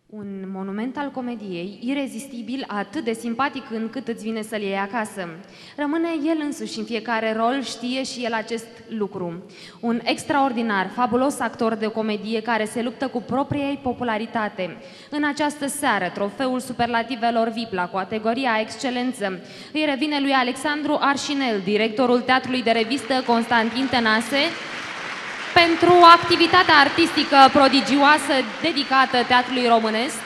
Un monument al comediei, irezistibil, atât de simpatic încât îți vine să-l iei acasă. Rămâne el însuși în fiecare rol, știe și el acest lucru. Un extraordinar, fabulos actor de comedie care se luptă cu propria ei popularitate. În această seară, trofeul superlativelor VIP la categoria excelență îi revine lui Alexandru Arșinel, directorul Teatrului de Revistă Constantin Tănase, pentru activitatea artistică prodigioasă dedicată teatrului românesc,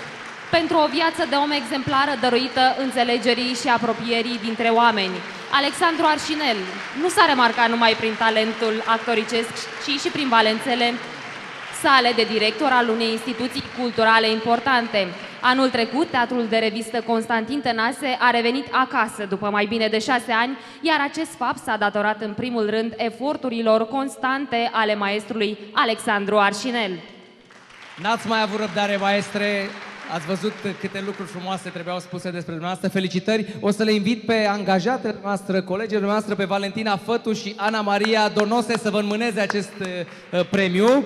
pentru o viață de om exemplară dăruită înțelegerii și apropierii dintre oameni. Alexandru Arșinel nu s-a remarcat numai prin talentul actoricesc, ci și prin valențele sale de director al unei instituții culturale importante. Anul trecut, Teatrul de Revistă Constantin Tănase a revenit acasă după mai bine de 6 ani, iar acest fapt s-a datorat în primul rând eforturilor constante ale maestrului Alexandru Arșinel. N-ați mai avut răbdare, maestre. Ați văzut câte lucruri frumoase trebuiau spuse despre dumneavoastră. Felicitări! O să le invit pe angajatele noastre, colegele noastre, pe Valentina Fătu și Ana Maria Donose să vă înmâneze acest premiu.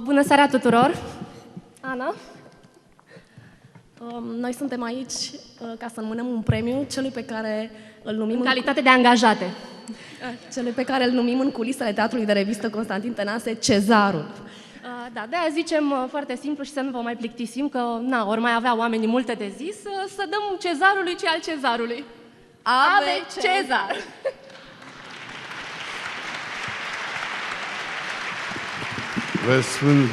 Bună seara tuturor! Ana, noi suntem aici ca să înmânăm un premiu celui pe care îl numim în calitate de angajate. Celui pe care îl numim în culisele Teatrului de Revistă Constantin Tănase, Cezarul. Da, de-aia zicem foarte simplu și să nu vă mai plictisim, că ori mai avea oamenii multe de zis, să dăm Cezarului ce al Cezarului. Ave Cezar! Vă spun...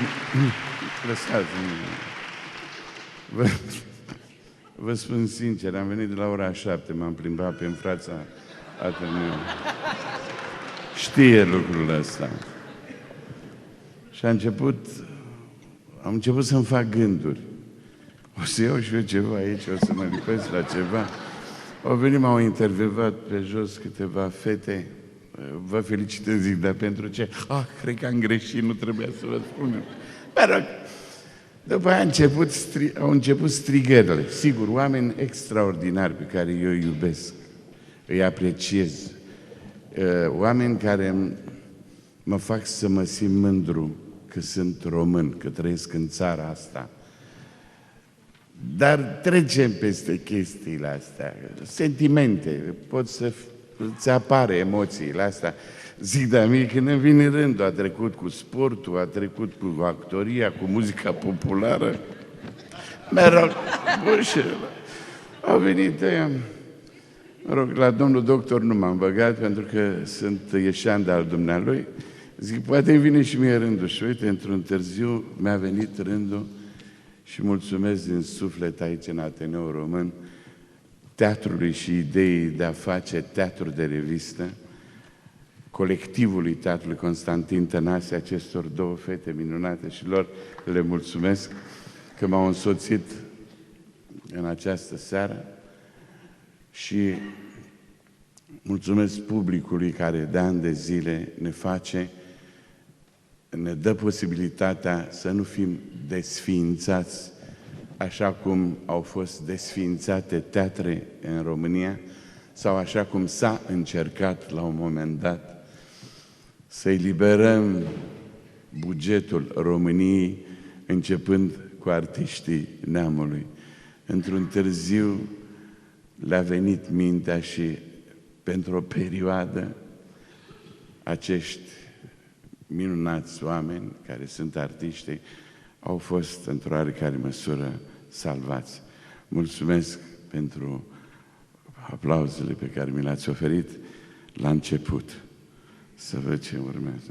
Vă spun sincer, am venit de la ora 7, m-am plimbat pe-n fața Ateneului. Știe lucrul ăsta. Și am început să-mi fac gânduri. O să iau și eu ceva aici, o să mă lipesc la ceva. Au venit, m-au intervievat pe jos câteva fete. Vă felicitez, zic, dar pentru ce? Cred că am greșit, nu trebuia să vă spun. Mă rog. După aia au început strigările. Sigur, oameni extraordinari pe care eu îi iubesc, îi apreciez. Oameni care mă fac să mă simt mândru că sunt român, că trăiesc în țara asta. Dar trecem peste chestiile astea. Sentimente, pot să îți apare emoțiile astea. Zic, dar mie când îmi vine rândul, a trecut cu sportul, a trecut cu actoria, cu muzica populară. Mă rog, au venit ăia. Mă rog, la domnul doctor nu m-am băgat pentru că sunt ieșean de al dumnealui. Zic, poate îmi vine și mie rândul. Și uite, într-un târziu mi-a venit rândul și mulțumesc din suflet aici în Ateneul Român teatrului și ideii de a face teatru de revistă, colectivului Teatrului Constantin Tănase, acestor două fete minunate și lor le mulțumesc că m-au însoțit în această seară și mulțumesc publicului care de ani de zile ne dă posibilitatea să nu fim desființați așa cum au fost desființate teatre în România sau așa cum s-a încercat la un moment dat să eliberăm bugetul României începând cu artiștii neamului. Într-un târziu le-a venit mintea și pentru o perioadă acești minunați oameni care sunt artiști au fost într-o oarecare măsură salvați. Mulțumesc pentru aplauzele pe care mi le-ați oferit la început. Să văd ce urmează.